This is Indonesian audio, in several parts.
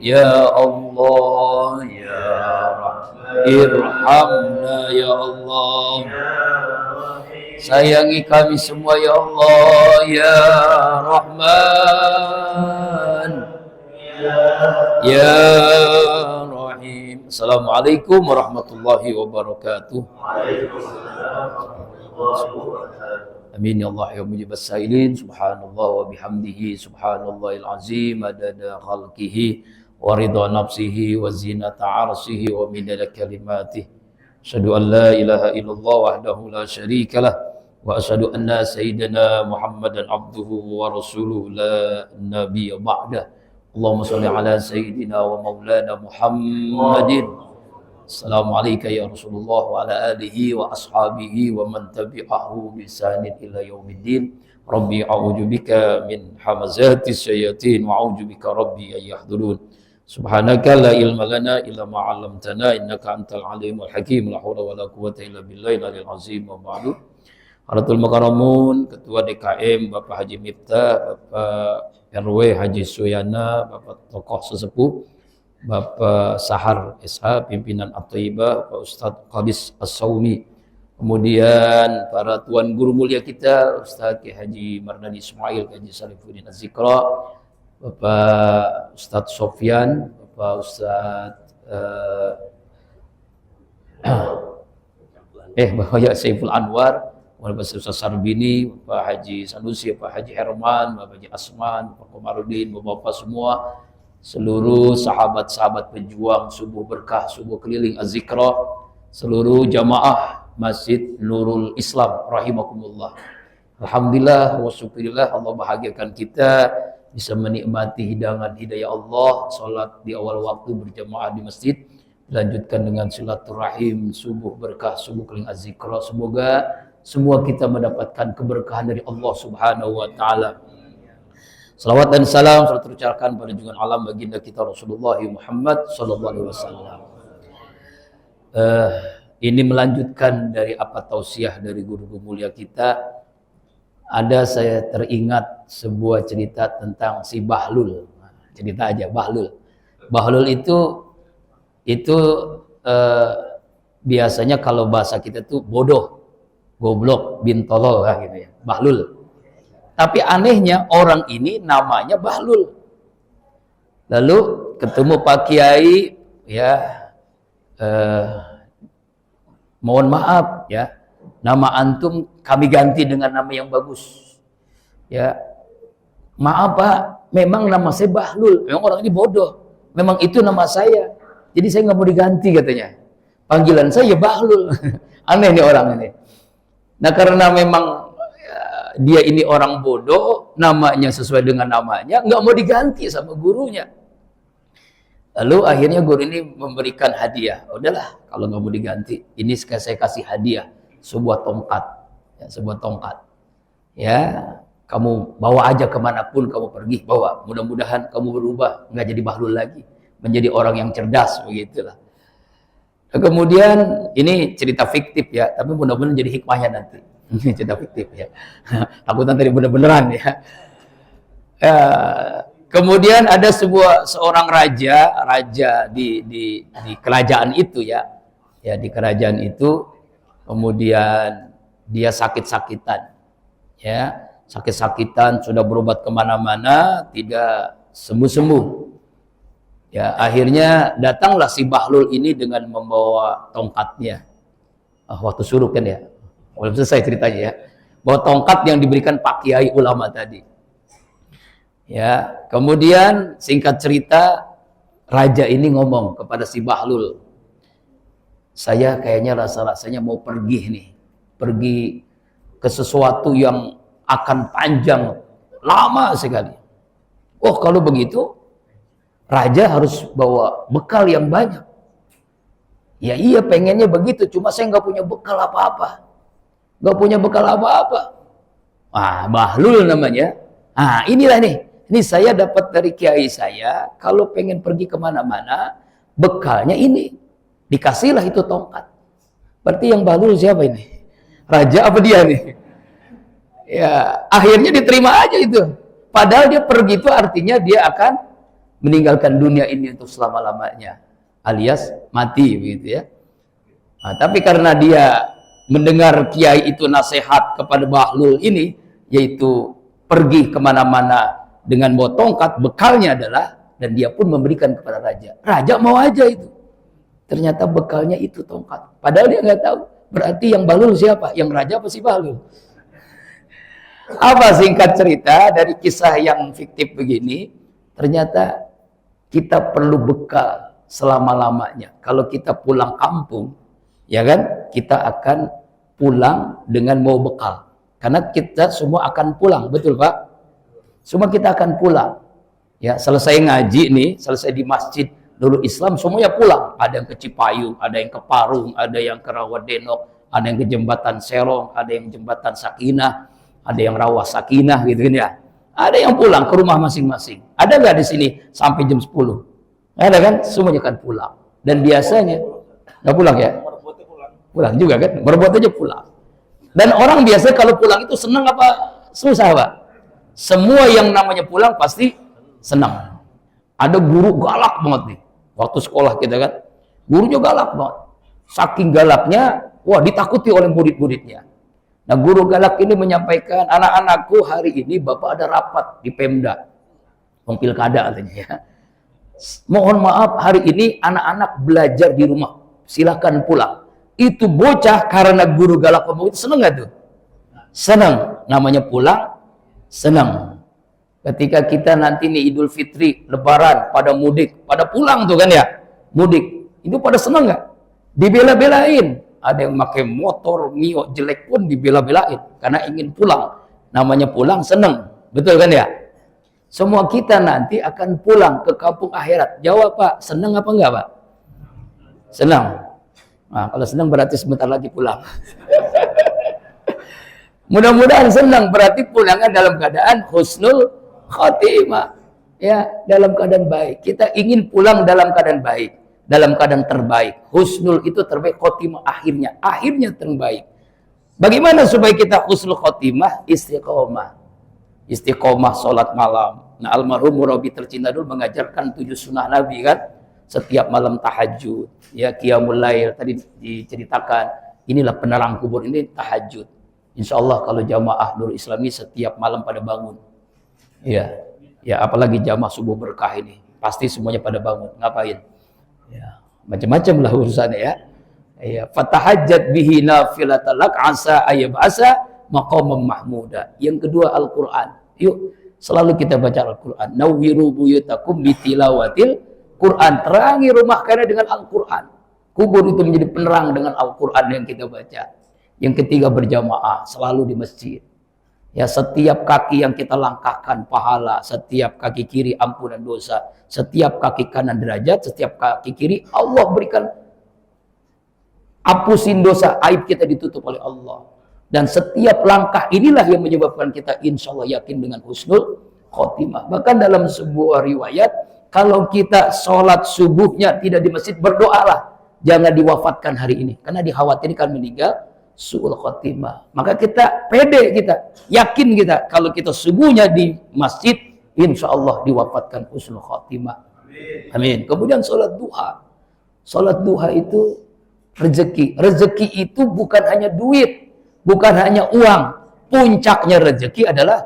Ya Allah, Ya Rahman, irhamna ya Allah. Sayangi kami semua ya Allah, Ya Rahman, Ya Rahim. Assalamualaikum warahmatullahi wabarakatuh. Amin ya Allah ya mujib as-sailin. Subhanallah wa bihamdihi, subhanallahil azim, adada khalqihi wa ridha nafsihi wa zinata arshihi wa midada kalimatihi. Asyhadu an la ilaha illallah wahdahu la syarikalah wa asyhadu anna sayyidina Muhammadan abduhu wa rasuluhu la nabiyya ba'dah. Allahumma shalli ala sayyidina wa maulana Muhammadin. Assalamualaikum ya Rasulullah wa ala alihi wa ashabihi wa man tabi'ahu bi ihsanin ila yaumiddin. Rabbi a'udzu bika min hamazatis syayatin wa a'udzu bika rabbi ay yahdurun. Subhanaka la ilma lana illa ma 'allamtana innaka antal alimul hakim. La haula wala quwwata illa billahil aliyil azim. Wa ba'du. Haratul Makaramun, Ketua DKM Bapak Haji Miftah, Bapak RW Haji Suyana, Bapak tokoh sesepuh Bapak Sahar SH, pimpinan At-Thaibah, Pak Ustadz Qadis As-Sawmi, kemudian para tuan guru mulia kita, Ustadz Ki Haji Mardani Ismail, Haji Salifuddin Az-Zikra, Bapak Ustadz Sofyan, Bapak Ustadz Bapak Saiful Anwar, Bapak Ustadz Sarbini, Bapak Haji Sanusi, Bapak Haji Herman, Bapak Haji Asman, Pak Komarudin, Bapak semua, seluruh sahabat-sahabat pejuang subuh berkah, subuh keliling Az-Zikra, seluruh jamaah Masjid Nurul Islam rahimakumullah. Alhamdulillah wa syukurillah, Allah bahagiakan kita bisa menikmati hidangan hidayah Allah, salat di awal waktu berjamaah di masjid, dilanjutkan dengan silaturahim, subuh berkah, subuh keliling Az-Zikra. Semoga semua kita mendapatkan keberkahan dari Allah Subhanahu wa taala. Salawat dan salam selalu terucapkan pada junjungan alam baginda kita Rasulullah Muhammad sallallahu alaihi wasallam. Ini melanjutkan dari apa tausiah dari guru mulia kita. Ada saya teringat sebuah cerita tentang si Bahlul. Cerita aja Bahlul. Bahlul itu biasanya kalau bahasa kita tuh bodoh, goblok, bin tolol lah gitu ya. Bahlul. Tapi anehnya orang ini namanya Bahlul. Lalu ketemu Pak Kiai, ya, mohon maaf ya, nama antum kami ganti dengan nama yang bagus. Ya, maaf Pak, memang nama saya Bahlul. Memang orang ini bodoh. Memang itu nama saya. Jadi saya nggak mau diganti katanya. Panggilan saya Bahlul. Aneh nih orang ini. Nah karena memang dia ini orang bodoh, namanya sesuai dengan namanya, nggak mau diganti sama gurunya. Lalu akhirnya guru ini memberikan hadiah. Udahlah, kalau nggak mau diganti, ini saya kasih hadiah, sebuah tongkat, ya, sebuah tongkat. Ya, kamu bawa aja kemanapun kamu pergi, bawa. Mudah-mudahan kamu berubah, nggak jadi Bahlul lagi, menjadi orang yang cerdas, begitulah. Kemudian ini cerita fiktif ya, tapi mudah-mudahan jadi hikmahnya nanti. Ini cerita fiktif ya. Takutan tadi bener-beneran ya. Kemudian ada seorang raja di kerajaan itu ya. Ya di kerajaan itu, kemudian dia sakit-sakitan. Ya, sakit-sakitan, sudah berobat kemana-mana, tidak sembuh-sembuh. Ya, akhirnya datanglah si Bahlul ini dengan membawa tongkatnya. Waktu suruh kan ya. Belum selesai ceritanya ya. Bawa tongkat yang diberikan Pak Kiai ulama tadi. Ya, kemudian singkat cerita, raja ini ngomong kepada si Bahlul, saya kayaknya rasa-rasanya mau pergi nih, pergi ke sesuatu yang akan panjang, lama sekali. Oh kalau begitu, raja harus bawa bekal yang banyak. Ya iya pengennya begitu, cuma saya nggak punya bekal apa-apa. Gak punya bekal apa-apa. Bahlul namanya. Inilah nih. Ini saya dapat dari kiai saya. Kalau pengen pergi kemana-mana, bekalnya ini. Dikasihlah itu tongkat. Berarti yang Bahlul siapa ini? Raja apa dia nih? Ya, akhirnya diterima aja itu. Padahal dia pergi itu artinya dia akan meninggalkan dunia ini untuk selama-lamanya, alias mati begitu ya. Nah, tapi karena dia mendengar kiai itu nasihat kepada Bahlul ini, yaitu pergi kemana-mana dengan bawa tongkat, bekalnya adalah, dan dia pun memberikan kepada raja. Raja mau aja itu. Ternyata bekalnya itu tongkat. Padahal dia nggak tahu. Berarti yang Bahlul siapa? Yang raja apa si Bahlul? Apa singkat cerita dari kisah yang fiktif begini? Ternyata kita perlu bekal selama-lamanya. Kalau kita pulang kampung, ya kan, kita akan pulang dengan mau bekal. Karena kita semua akan pulang, betul Pak? Semua kita akan pulang. Ya, selesai ngaji nih, selesai di masjid Nurul Islam, semuanya pulang. Ada yang ke Cipayung, ada yang ke Parung, ada yang ke Rawadenok, ada yang ke Jembatan Serong, ada yang Jembatan Sakinah, ada yang Rawah Sakinah gitu kan ya. Ada yang pulang ke rumah masing-masing. Ada nggak di sini sampai jam 10? Ada kan? Semuanya kan pulang. Dan biasanya nggak pulang ya? Pulang juga kan? Berbuat aja pulang. Dan orang biasa kalau pulang itu senang apa susah Pak? Semua yang namanya pulang pasti senang. Ada guru galak banget nih. Waktu sekolah kita kan, gurunya galak banget. Saking galaknya, wah ditakuti oleh murid-muridnya. Nah guru galak ini menyampaikan, anak-anakku hari ini Bapak ada rapat di Pemda. Pilkada katanya ya. Mohon maaf hari ini anak-anak belajar di rumah. Silakan pulang. Itu bocah karena guru galak ngomong itu seneng gak tuh? Seneng. Namanya pulang, seneng. Ketika kita nanti nih Idul Fitri, Lebaran, pada mudik, pada pulang tuh kan ya, mudik. Itu pada seneng gak? Dibela-belain. Ada yang pakai motor, mio jelek pun dibela-belain. Karena ingin pulang. Namanya pulang, seneng. Betul kan ya? Semua kita nanti akan pulang ke kampung akhirat. Jawab Pak, seneng apa enggak Pak? Senang. Nah, kalau senang berarti sebentar lagi pulang. Mudah-mudahan senang, berarti pulangnya dalam keadaan husnul khotimah. Ya, dalam keadaan baik. Kita ingin pulang dalam keadaan baik, dalam keadaan terbaik. Husnul itu terbaik, khotimah akhirnya. Akhirnya terbaik. Bagaimana supaya kita husnul khotimah? Istiqomah. Istiqomah sholat malam. Nah, almarhum murabi tercinta dulu mengajarkan 7 sunnah Nabi kan. Setiap malam tahajud. Ya, qiyamul lail tadi diceritakan. Inilah penerang kubur, ini tahajud. Insya Allah kalau jamaah Nurul Islami setiap malam pada bangun. Ya, ya apalagi jamaah subuh berkah ini. Pasti semuanya pada bangun. Ngapain? Ya, macam-macam lah urusannya ya. Ya, fatahajjat bihi nafilatan lak asa ayyab'asa maqamam mahmuda. Yang kedua Al-Qur'an. Yuk, selalu kita baca Al-Qur'an. Nawwiru buyutakum bitilawatil Qur'an. Terangi rumah kalian dengan Al-Qur'an. Kubur itu menjadi penerang dengan Al-Qur'an yang kita baca. Yang ketiga berjamaah, selalu di masjid. Ya, setiap kaki yang kita langkahkan pahala, setiap kaki kiri ampunan dosa, setiap kaki kanan derajat, setiap kaki kiri Allah berikan hapusin dosa, aib kita ditutup oleh Allah. Dan setiap langkah inilah yang menyebabkan kita insya Allah yakin dengan husnul khotimah. Bahkan dalam sebuah riwayat, kalau kita sholat subuhnya tidak di masjid, berdoalah. Jangan diwafatkan hari ini. Karena dikhawatirkan meninggal su'ul khotimah. Maka kita pede, kita yakin kita. Kalau kita subuhnya di masjid, insya Allah diwafatkan husnul khotimah. Amin. Kemudian sholat duha. Sholat duha itu rezeki. Rezeki itu bukan hanya duit. Bukan hanya uang, puncaknya rezeki adalah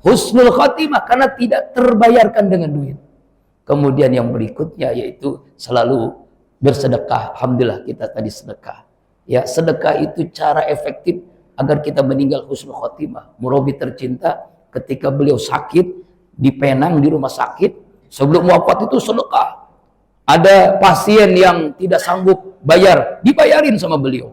husnul khotimah karena tidak terbayarkan dengan duit. Kemudian yang berikutnya yaitu selalu bersedekah. Alhamdulillah kita tadi sedekah. Ya, sedekah itu cara efektif agar kita meninggal husnul khotimah. Murabi tercinta ketika beliau sakit di Penang di rumah sakit, sebelum wafat itu sedekah. Ada pasien yang tidak sanggup bayar, dibayarin sama beliau.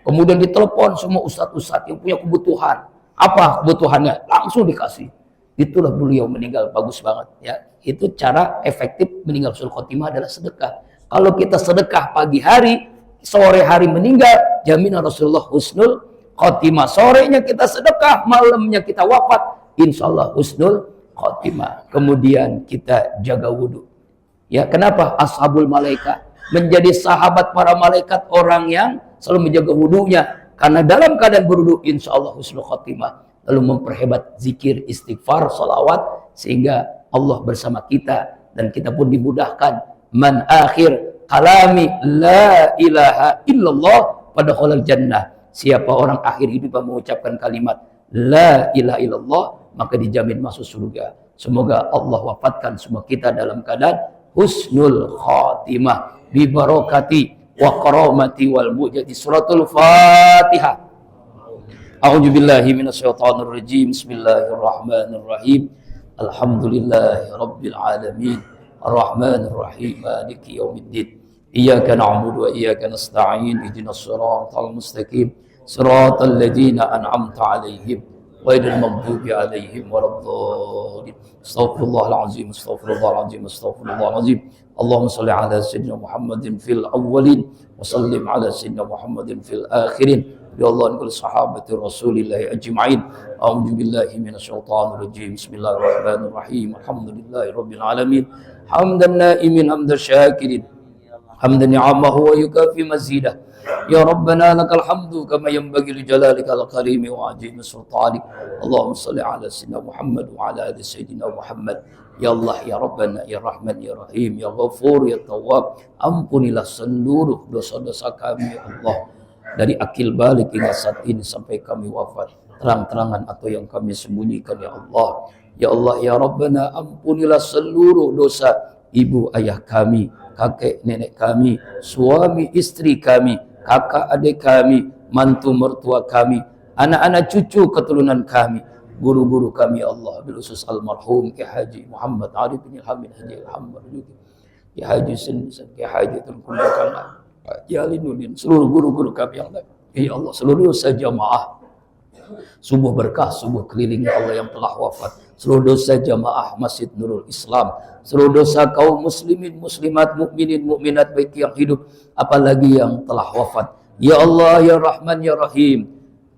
Kemudian ditelepon semua ustadz-ustadz yang punya kebutuhan. Apa kebutuhannya? Langsung dikasih. Itulah beliau meninggal, bagus banget. Ya, itu cara efektif meninggal husnul khotimah adalah sedekah. Kalau kita sedekah pagi hari, sore hari meninggal, jaminan Rasulullah husnul khotimah. Sorenya kita sedekah, malamnya kita wafat, insya Allah husnul khotimah. Kemudian kita jaga wudhu. Ya, kenapa? Ashabul malaikat menjadi sahabat para malaikat, orang yang selalu menjaga wudhunya. Karena dalam keadaan berwudhu, insya Allah husnul khotimah. Lalu memperhebat zikir, istighfar, salawat, sehingga Allah bersama kita dan kita pun dimudahkan. Man akhir kalami la ilaha illallah pada khalal jannah. Siapa orang akhir hidup mengucapkan kalimat la ilaha illallah, maka dijamin masuk surga. Semoga Allah wafatkan semua kita dalam keadaan husnul khatimah bi barakati wa karamati wal mujadi. Suratul Fatihah. A'udzu billahi minasyaitonir rajim. Bismillahirrahmanirrahim. Alhamdulillahi rabbil alamin. Arrahmanir rahim. Maliki yaumiddin. Iyyaka na'budu wa iyyaka nasta'in. Ihdinas siratal mustaqim. Siratal ladzina an'amta 'alaihim ghairil maghdubi 'alaihim waladdallin. Astaghfirullahalazim. Astaghfirullahalazim. Astaghfirullahalazim. Allahumma shalli ala sayyidina Muhammadin fil awwalin wa sallim ala sayyidina Muhammadin fil akhirin. Ya Allah, kul sahabati Rasulillah ajma'in. A'udzu billahi minasyaitonir rajim. Bismillahirrahmanirrahim. Alhamdulillahi rabbil alamin. Hamdan na'imin hamdan syakirin. Hamdan ni'amahu wa yukafi mazidah. Ya Rabbana lakal hamdu kama yanbaghi li jalalikal karimi wa ajimi sultanik. Allahumma salli ala sayyidina Muhammad wa ala ali sayyidina Muhammad. Ya Allah, ya Rabbana, ya Rahman, ya Rahim, ya Ghafur, ya Tawwab. Ampunilah seluruh dosa-dosa kami, ya Allah. Dari akil balik hingga saat ini sampai kami wafat, terang-terangan atau yang kami sembunyikan, ya Allah. Ya Allah, ya Rabbana, ampunilah seluruh dosa ibu ayah kami, kakek nenek kami, suami istri kami, kakak adik kami, mantu mertua kami, anak-anak cucu keturunan kami, guru-guru kami, ya Allah. Bil khusus almarhum Ki Haji Muhammad Arif bin Hamid Haji Alhamdulillah, Ki Haji Sin, Ki Haji Tunku Bakal, Ya Alinuddin, seluruh guru-guru kami yang lain. Ya Allah, seluruh dosa jamaah subuh berkah, subuh keliling, ya Allah, yang telah wafat, seluruh dosa jamaah Masjid Nurul Islam, seluruh dosa kaum muslimin, muslimat, mukminin, mukminat, baik yang hidup apalagi yang telah wafat. Ya Allah, ya Rahman, ya Rahim,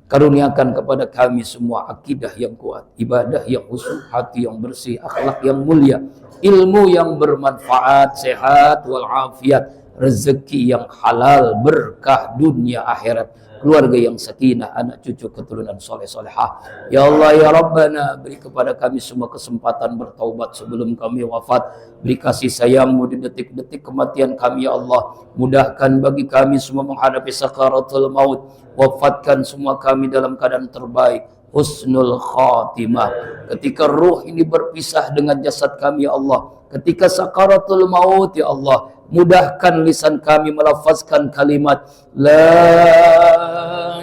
karuniakan kepada kami semua akidah yang kuat, ibadah yang khusyuk, hati yang bersih, akhlak yang mulia, ilmu yang bermanfaat, sehat walafiat, rezeki yang halal, berkah dunia akhirat, keluarga yang sakinah, anak cucu keturunan soleh solehah. Ya Allah, ya Rabbana, beri kepada kami semua kesempatan bertaubat sebelum kami wafat. Beri kasih sayang-Mu di detik-detik kematian kami, ya Allah. Mudahkan bagi kami semua menghadapi sakaratul maut. Wafatkan semua kami dalam keadaan terbaik, husnul khatimah. Ketika ruh ini berpisah dengan jasad kami, ya Allah, ketika sakaratul maut, ya Allah, mudahkan lisan kami melafazkan kalimat la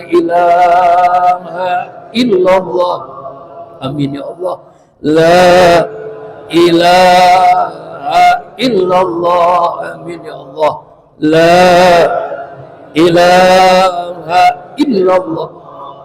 ilaha illallah. Amin, ya Allah. La ilaha illallah. Amin, ya Allah. La ilaha illallah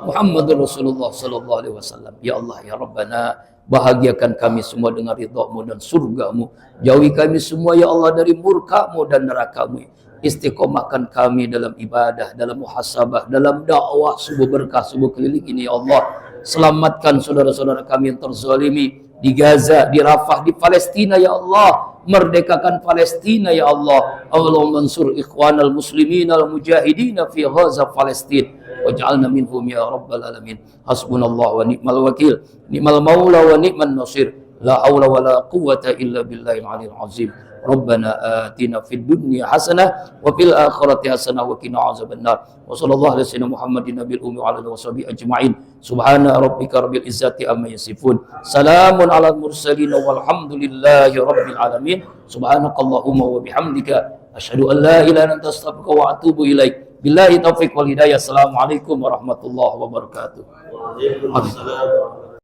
Muhammadur Rasulullah sallallahu alaihi wasallam. Ya Allah, ya Rabbana, bahagiakan kami semua dengan ridha-Mu dan surga-Mu. Jauhi kami semua, ya Allah, dari murka-Mu dan neraka-Mu. Istiqomahkan kami dalam ibadah, dalam muhasabah, dalam dakwah, subuh berkah, subuh keliling ini, ya Allah. Selamatkan saudara-saudara kami yang terzalimi di Gaza, di Rafah, di Palestina, ya Allah. Merdekakan Palestina, ya Allah. Allahumma mansur ikhwanal muslimin al mujahidin fi Gaza Palestina. Waj'alna minhum ya rabbal alamin. Hasbunallah wa ni'mal wakil, ni'mal maula wa ni'man nasir. La haula wa la quwwata illa billahil aliyil azim. Rabbana atina fid dunya hasanah wa fil akhirati hasanah wa qina azabannar. Wa sallallahu alaihi wasallam Muhammadin nabiyil ummi wa ala alihi washabihi ajma'in. Subhana rabbika rabbil izzati amma yasifun. Salamun alal mursalin walhamdulillahi rabbil alamin. Subhanakallahumma wa bihamdika asyhadu an la ilaha illa anta astaghfiruka wa atubu ilaik. Billahi taufiq wal hidayah. Assalamualaikum warahmatullahi wabarakatuh. Waalaikumsalam.